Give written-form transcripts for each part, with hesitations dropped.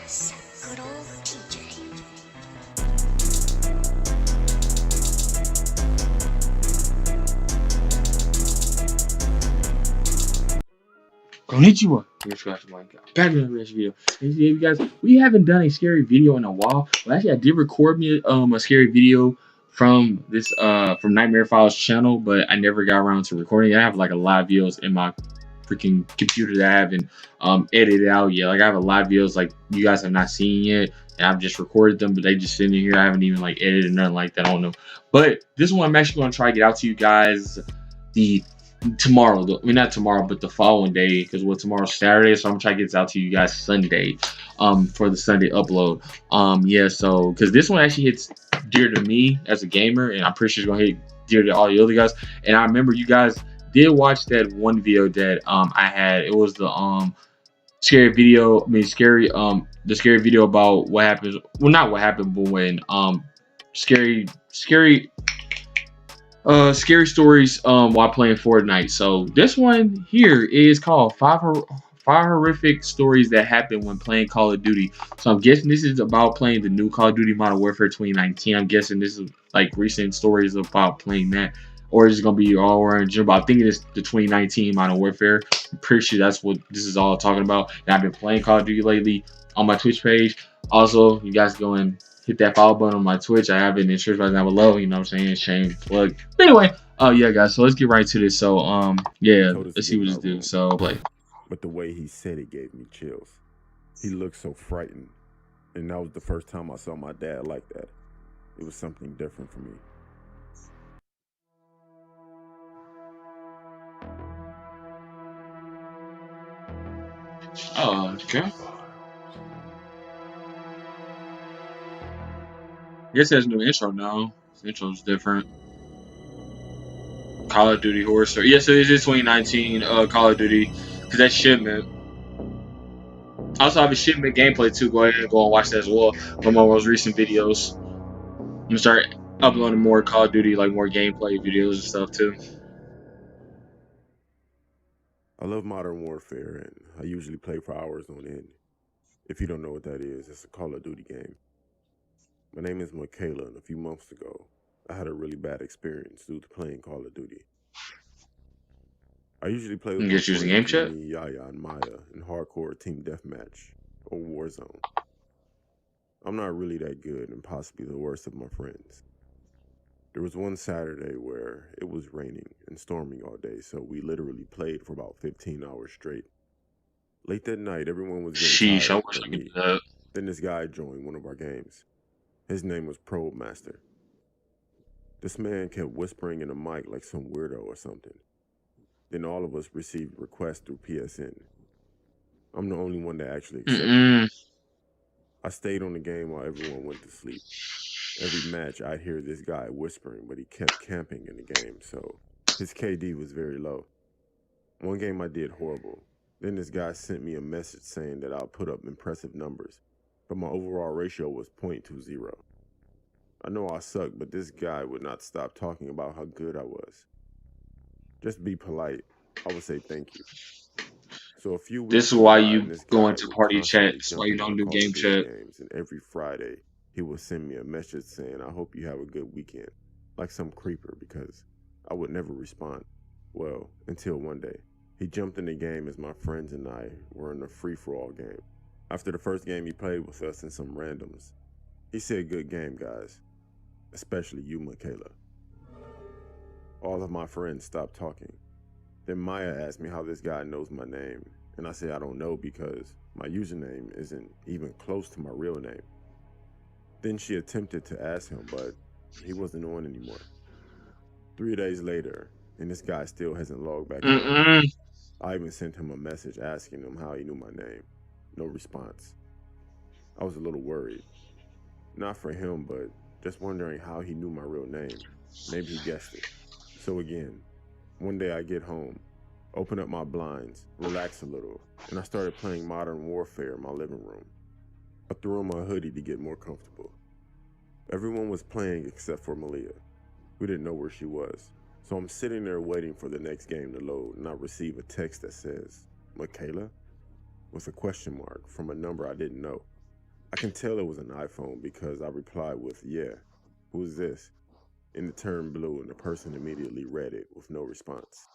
Yes, good old TJ. こんにちは。よろしくお願いします。Back in the next video. And today, you guys, we haven't done a scary video in a while. Well, actually, I did record me a scary video from this from Nightmare Files channel, but I never got around to recording it. I have like a lot of videos in my freaking computer that I haven't edited out yet. Like I have a lot of videos like you guys have not seen yet, and I've just recorded them, but they just sitting here. I haven't even like edited nothing like that. I don't know. But this one I'm actually going to try to get out to you guys the tomorrow. I mean, not tomorrow, but the following day, because tomorrow's Saturday, so I'm gonna try to get this out to you guys Sunday, for the Sunday upload. Yeah, so because this one actually hits dear to me as a gamer, and I'm pretty sure it's gonna hit dear to all the other guys. And I remember you guys did watch that one video that I had. It was the scary video. I mean, the scary video about what happens. Well, not what happened, but when scary scary stories while playing Fortnite. So this one here is called five horrific stories that happen when playing Call of Duty. So I'm guessing this is about playing the new Call of Duty Modern Warfare 2019. I'm guessing this is like recent stories about playing that, or is it gonna be all around general? I'm thinking it's the 2019 Modern Warfare. I'm pretty sure that's what this is all talking about. And I've been playing Call of Duty lately on my Twitch page. Also, you guys go and hit that follow button on my Twitch. I have it in the description right down below. You know what I'm saying? Shame plug. But anyway, yeah, guys. So let's get right to this. So yeah, let's see what this do. So play. But the way he said it gave me chills. He looked so frightened, and that was the first time I saw my dad like that. It was something different for me. Oh, okay. I guess there's a new intro now. This intro's different. Call of Duty horror story. Yes, it is 2019 Call of Duty, because that's shipment. I also have a shipment gameplay too. Go ahead and go and watch that as well from my most recent videos. I'm gonna start uploading more Call of Duty, like more gameplay videos and stuff too. I love Modern Warfare, and I usually play for hours on end. If you don't know what that is, it's a Call of Duty game. My name is Michaela, and a few months ago, I had a really bad experience due to playing Call of Duty. I usually play with my Just using game friends chat. Mimi, Yaya, and Maya in hardcore team deathmatch or Warzone. I'm not really that good and possibly the worst of my friends. There was one Saturday where it was raining and storming all day, so we literally played for about 15 hours straight. Late that night, everyone was getting Sheesh, I tired wish I but could do me. that. Then this guy joined one of our games. His name was Probe Master. This man kept whispering in a mic like some weirdo or something. Then all of us received requests through PSN. I'm the only one that actually accepted it. I stayed on the game while everyone went to sleep. Every match, I'd hear this guy whispering, but he kept camping in the game, so his KD was very low. One game I did horrible. Then this guy sent me a message saying that I'll put up impressive numbers, but my overall ratio was 0.20. I know I suck, but this guy would not stop talking about how good I was. Just be polite. I would say thank you. So a few weeks This is why went by, you and this go guy into would party chat. constantly That's why jump you in my don't do Call game of Duty chat. games, and every Friday he would send me a message saying, "I hope you have a good weekend," like some creeper, because I would never respond. Well, until one day, he jumped in the game as my friends and I were in a free-for-all game. After the first game, he played with us and some randoms. He said, "Good game, guys. Especially you, Michaela." All of my friends stopped talking. Then Maya asked me how this guy knows my name, and I said I don't know because my username isn't even close to my real name. Then she attempted to ask him, but he wasn't on anymore. 3 days later, and this guy still hasn't logged back in. I even sent him a message asking him how he knew my name. No response. I was a little worried. Not for him, but just wondering how he knew my real name. Maybe he guessed it. So again, one day I get home, open up my blinds, relax a little, and I started playing Modern Warfare in my living room. I threw on my hoodie to get more comfortable. Everyone was playing except for Malia. We didn't know where she was. So I'm sitting there waiting for the next game to load, and I receive a text that says, "Michaela?" with a question mark from a number I didn't know. I can tell it was an iPhone because I replied with, "Yeah, who's this?" And it turned blue, and the person immediately read it with no response.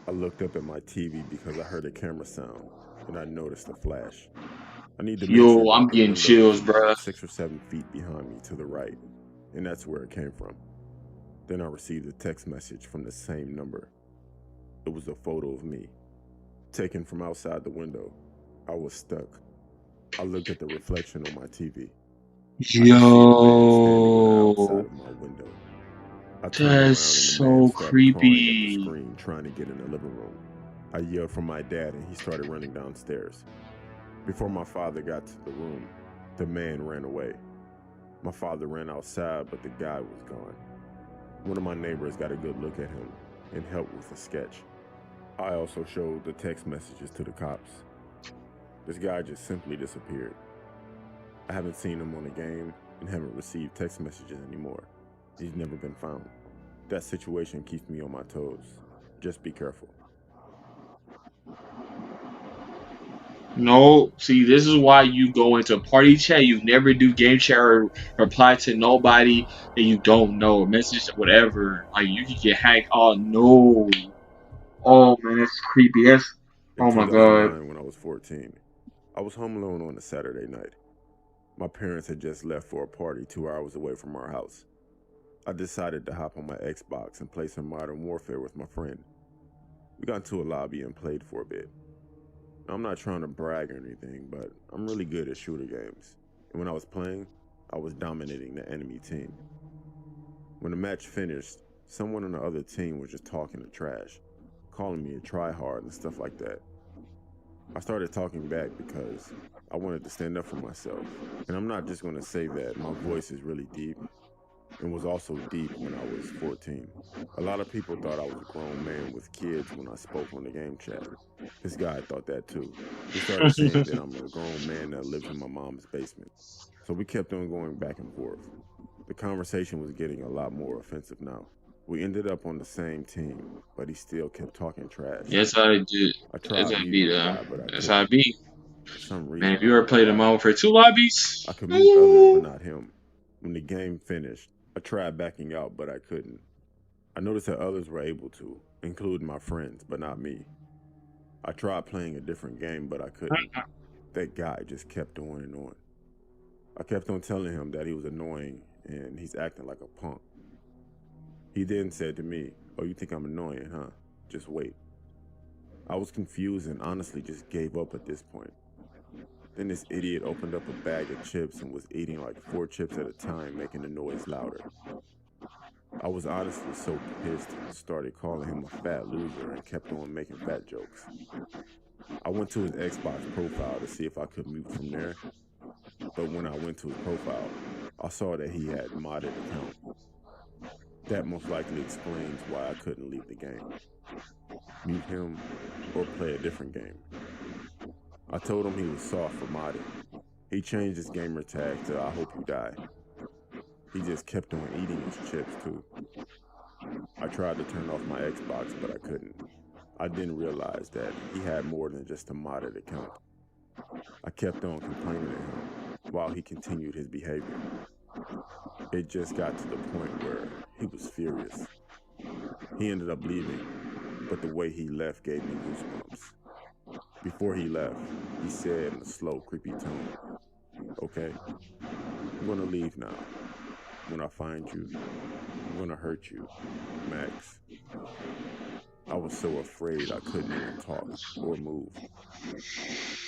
I looked up at my TV because I heard a camera sound, and I noticed a flash. I need to mention Yo, that I'm the getting window was chills, about bruh. 6 or 7 feet behind me to the right, and that's where it came from. Then I received a text message from the same number. It was a photo of me, taken from outside the window. I was stuck. I looked at the reflection on my TV. I could see a man standing on the outside Yo, of my window. I turned that's around and the man so started clawing at the creepy. screen, trying to get in the living room. I yelled for my dad and he started running downstairs. Before my father got to the room, the man ran away. My father ran outside, but the guy was gone. One of my neighbors got a good look at him and helped with the sketch. I also showed the text messages to the cops. This guy just simply disappeared. I haven't seen him on the game and haven't received text messages anymore. He's never been found. That situation keeps me on my toes. Just be careful. No, see, this is why you go into party chat. You never do game chat or reply to nobody that you don't know, message whatever. Like you can get hacked. Oh no. Oh man, that's creepy. That's In oh my god. 2009, when I was 14, I was home alone on a Saturday night. My parents had just left for a party 2 hours away from our house. I decided to hop on my Xbox and play some Modern Warfare with my friend. We got into a lobby and played for a bit. Now, I'm not trying to brag or anything, but I'm really good at shooter games. And when I was playing, I was dominating the enemy team. When the match finished, someone on the other team was just talking to trash, calling me a tryhard and stuff like that. I started talking back because I wanted to stand up for myself. And I'm not just going to say that my voice is really deep. It was also deep when I was 14. A lot of people thought I was a grown man with kids when I spoke on the game chat. This guy thought that too. He started saying that I'm a grown man that lives in my mom's basement. So we kept on going back and forth. The conversation was getting a lot more offensive now. We ended up on the same team, but he still kept talking trash. That's how I do. I That's tried how it be muting the though. guy, but I That's how couldn't. it be. For some Man, reason, if I you ever don't know played a why. moment for two lobbies, I could mute others, but not him. When the game finished, I tried backing out, but I couldn't. I noticed that others were able to, including my friends, but not me. I tried playing a different game, but I couldn't. That guy just kept on and on. I kept on telling him that he was annoying and he's acting like a punk. He then said to me, "Oh, you think I'm annoying, huh? Just wait." I was confused and honestly just gave up at this point. Then this idiot opened up a bag of chips and was eating like 4 chips at a time, making the noise louder. I was honestly so pissed and started calling him a fat loser and kept on making fat jokes. I went to his Xbox profile to see if I could mute from there, but when I went to his profile, I saw that he had modded account. That most likely explains why I couldn't leave the game. Mute him or play a different game. I told him he was soft for modding. He changed his gamer tag to "I hope you die." He just kept on eating his chips too. I tried to turn off my Xbox, but I couldn't. I didn't realize that he had more than just a modded account. I kept on complaining to him while he continued his behavior. It just got to the point where he was furious. He ended up leaving, but the way he left gave me goosebumps. Before he left, he said in a slow, creepy tone, "Okay, I'm gonna leave now. When I find you, I'm gonna hurt you, Max." I was so afraid I couldn't even talk or move.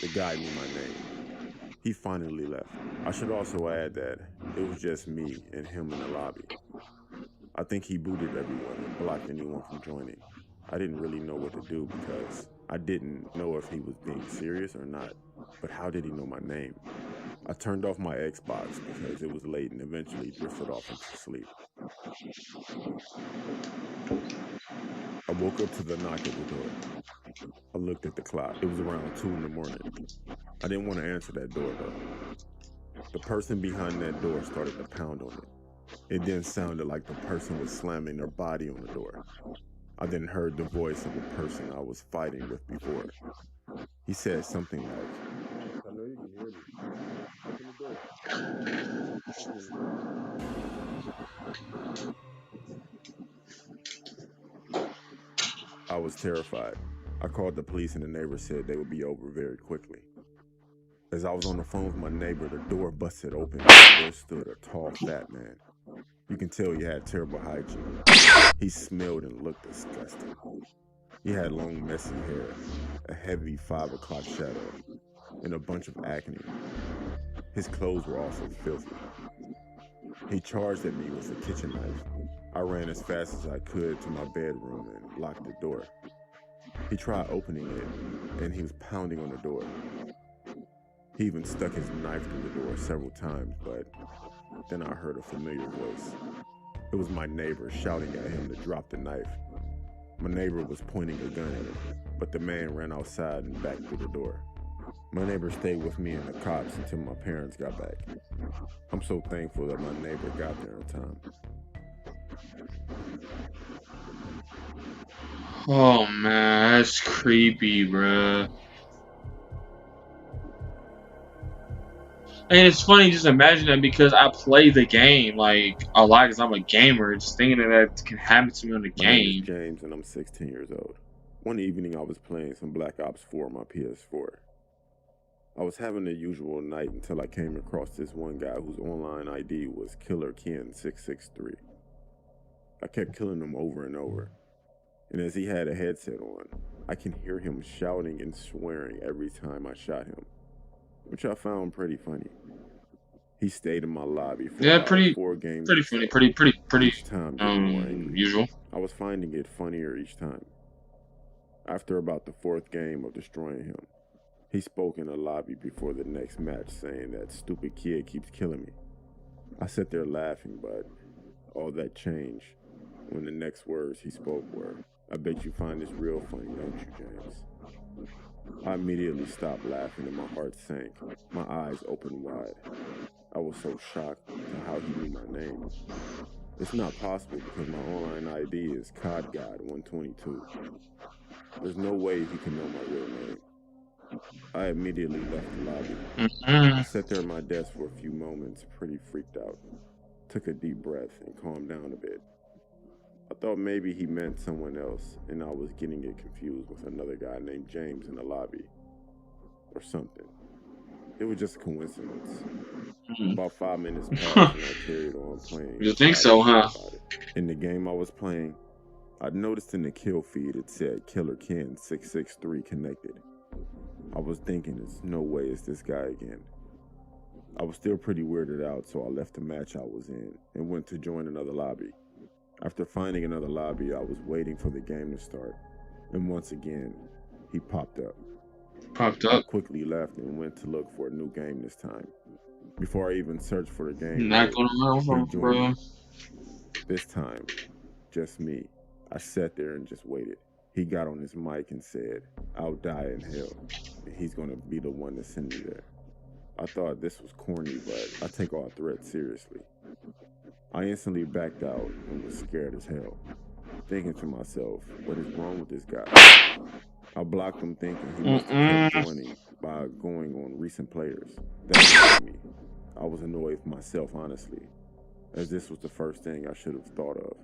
The guy knew my name. He finally left. I should also add that it was just me and him in the lobby. I think he booted everyone and blocked anyone from joining. I didn't really know what to do because I didn't know if he was being serious or not. But how did he know my name? I turned off my Xbox because it was late and eventually drifted off into sleep. I woke up to the knock at the door. I looked at the clock. It was around 2 in the morning. I didn't want to answer that door though. The person behind that door started to pound on it. It then sounded like the person was slamming their body on the door. I then heard the voice of the person I was fighting with before. He said something like, "I know you can hear me. Open the door." I was terrified. I called the police and the neighbor said they would be over very quickly. As I was on the phone with my neighbor, the door busted open and there stood a tall, fat man. You can tell he had terrible hygiene. He smelled and looked disgusting. He had long, messy hair, a heavy 5 o'clock shadow, and a bunch of acne. His clothes were also filthy. He charged at me with a kitchen knife. I ran as fast as I could to my bedroom and locked the door. He tried opening it, and he was pounding on the door. He even stuck his knife through the door several times, but then I heard a familiar voice. It was my neighbor shouting at him to drop the knife. My neighbor was pointing a gun at him, but the man ran outside and back through the door. My neighbor stayed with me and the cops until my parents got back. I'm so thankful that my neighbor got there in time. Oh man, that's creepy, bruh. And it's funny, just imagine that because I play the game like a lot because I'm a gamer. Just thinking that can happen to me on the My name is game. James and I'm 16 years old. One evening I was playing some Black Ops 4 on my PS4. I was having the usual night until I came across this one guy whose online ID was Killer Ken 663. I kept killing him over and over. And as he had a headset on, I can hear him shouting and swearing every time I shot him, which I found pretty funny. He stayed in my lobby for about 4 games. Pretty funny, pretty each time getting more angry. usual. I was finding it funnier each time. After about the 4th game of destroying him, he spoke in the lobby before the next match saying that stupid kid keeps killing me. I sat there laughing, but all that changed when the next words he spoke were, "I bet you find this real funny, don't you, James?" I immediately stopped laughing and my heart sank. My eyes opened wide. I was so shocked at how he knew my name. It's not possible because my online ID is COD God 122. There's no way he can know my real name. I immediately left the lobby. I sat there at my desk for a few moments, pretty freaked out. Took a deep breath and calmed down a bit. I thought maybe he meant someone else and I was getting it confused with another guy named James in the lobby. Or something. It was just a coincidence. About 5 minutes passed and I carried on playing. You think so, huh? In the game I was playing, I noticed in the kill feed it said Killer Ken 663 connected. I was thinking, there's no way it's this guy again. I was still pretty weirded out, so I left the match I was in and went to join another lobby. After finding another lobby, I was waiting for the game to start, and once again, he popped up. I quickly left and went to look for a new game this time. Before I even searched for the game, Not gonna bro. This time, just me. I sat there and just waited. He got on his mic and said, "I'll die in hell, and he's gonna be the one to send me there." I thought this was corny, but I take all threats seriously. I instantly backed out and was scared as hell, thinking to myself, what is wrong with this guy? I blocked him thinking he must have kept joining by going on recent players. That annoyed me. I was annoyed with myself, honestly, as this was the first thing I should have thought of.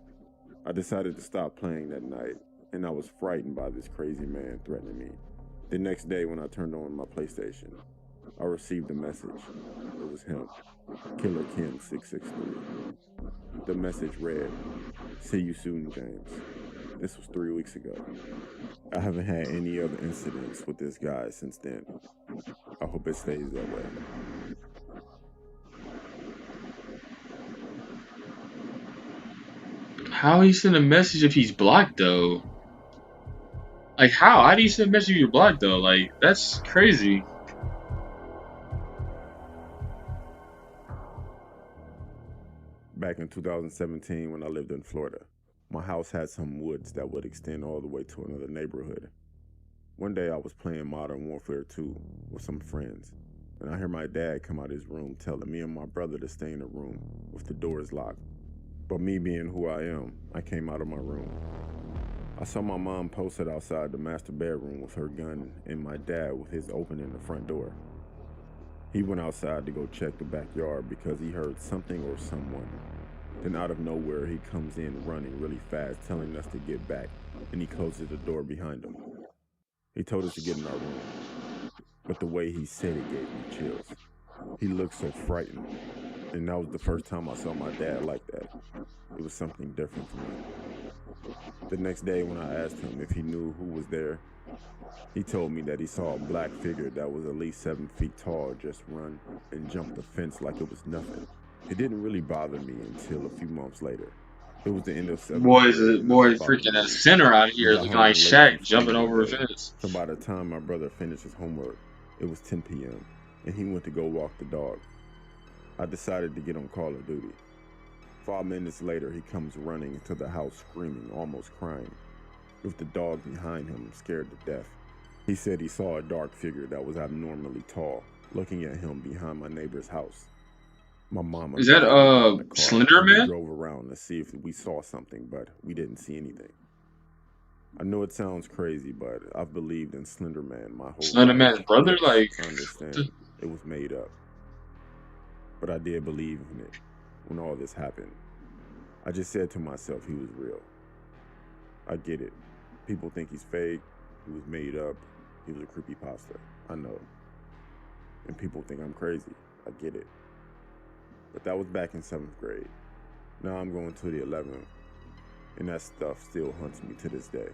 I decided to stop playing that night, and I was frightened by this crazy man threatening me. The next day when I turned on my PlayStation, I received a message. It was him, Killer Ken 663. The message read, "See you soon, James." This was 3 weeks ago. I haven't had any other incidents with this guy since then. I hope it stays that way. How he send a message if he's blocked though? Like how? How do you send a message if you're blocked though? Like that's crazy. Back in 2017 when I lived in Florida, my house had some woods that would extend all the way to another neighborhood. One day I was playing Modern Warfare 2 with some friends, and I hear my dad come out of his room telling me and my brother to stay in the room with the doors locked. But me being who I am, I came out of my room. I saw my mom posted outside the master bedroom with her gun and my dad with his opening the front door. He went outside to go check the backyard because he heard something or someone. Then out of nowhere, he comes in running really fast, telling us to get back, and he closes the door behind him. He told us to get in our room, but the way he said it gave me chills. He looked so frightened, and that was the first time I saw my dad like that. It was something different for me. The next day when I asked him if he knew who was there, he told me that he saw a black figure that was at least 7 feet tall just run and jump the fence like it was nothing. It didn't really bother me until a few months later. It was the end of 7th grade. Boys, freaking a center out here We got looking home like late Shaq from jumping school over a that day. fence. So by the time my brother finished his homework, it was 10 p.m. and he went to go walk the dog. I decided to get on Call of Duty. 5 minutes later, he comes running into the house screaming, almost crying, with the dog behind him, scared to death. He said he saw a dark figure that was abnormally tall, looking at him behind my neighbor's house. My mama Is that got in the car, Slender and we Man? drove around to see if we saw something, but we didn't see anything. I know it sounds crazy, but I've believed in Slender Man my whole Slender life. Man's brother? Yes, Like, I understand it was made up, but I did believe in it when all this happened. I just said to myself he was real. I get it. People think he's fake, he was made up, he was a creepypasta. I know. And people think I'm crazy. I get it. But that was back in 7th grade. Now I'm going to the 11th, and that stuff still haunts me to this day.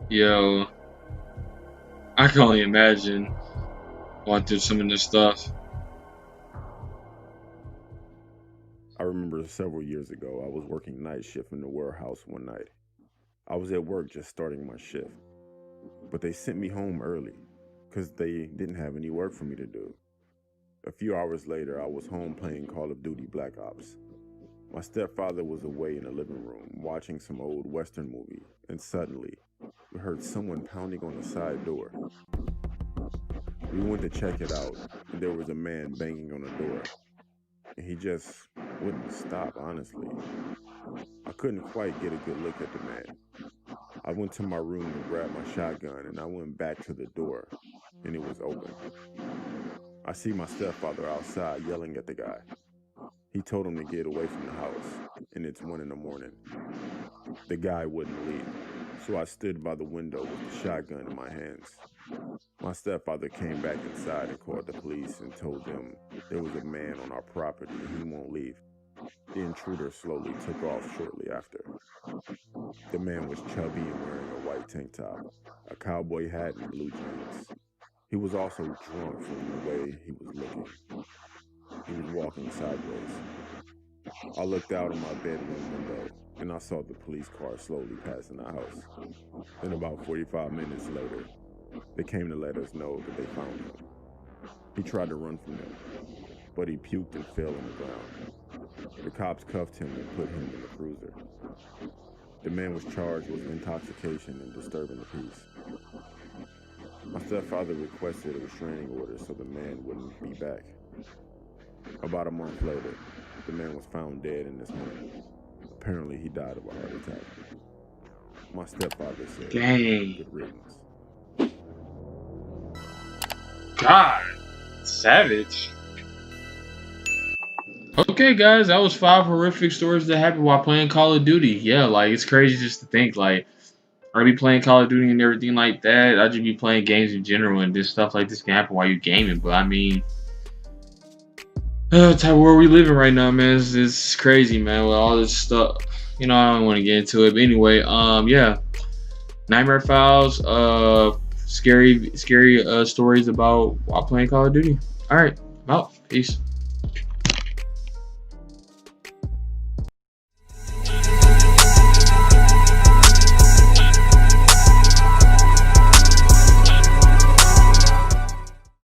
Yo, I can only imagine going through some of this stuff. I remember several years ago, I was working night shift in the warehouse one night. I was at work just starting my shift, but they sent me home early because they didn't have any work for me to do. A few hours later, I was home playing Call of Duty Black Ops. My stepfather was away in the living room watching some old Western movie, and suddenly, we heard someone pounding on the side door. We went to check it out, and there was a man banging on the door. And he just wouldn't stop, honestly. I couldn't quite get a good look at the man. I went to my room and grabbed my shotgun, and I went back to the door, and it was open. I see my stepfather outside yelling at the guy. He told him to get away from the house, and it's 1 a.m. The guy wouldn't leave, so I stood by the window with the shotgun in my hands. My stepfather came back inside and called the police and told them there was a man on our property and he won't leave. The intruder slowly took off shortly after. The man was chubby and wearing a white tank top, a cowboy hat, and blue jeans. He was also drunk from the way he was looking. He was walking sideways. I looked out of my bedroom window and I saw the police car slowly passing the house. Then about 45 minutes later, they came to let us know that they found him. He tried to run from them, but he puked and fell on the ground. The cops cuffed him and put him in the cruiser. The man was charged with intoxication and disturbing the peace. My stepfather requested a restraining order so the man wouldn't be back. About a month later, the man was found dead in his home. Apparently, he died of a heart attack. My stepfather said, Dang. "Good riddance." God, savage. Okay, guys, that was 5 horrific stories that happened while playing Call of Duty. Yeah, like, it's crazy just to think, like, I'd be playing Call of Duty and everything like that. I'd just be playing games in general, and this stuff like this can happen while you're gaming. But, I mean, the type of world we live in right now, man, it's crazy, man, with all this stuff. You know, I don't want to get into it. But anyway, yeah. Nightmare Files, scary stories about while playing Call of Duty. All right, I'm out. Peace.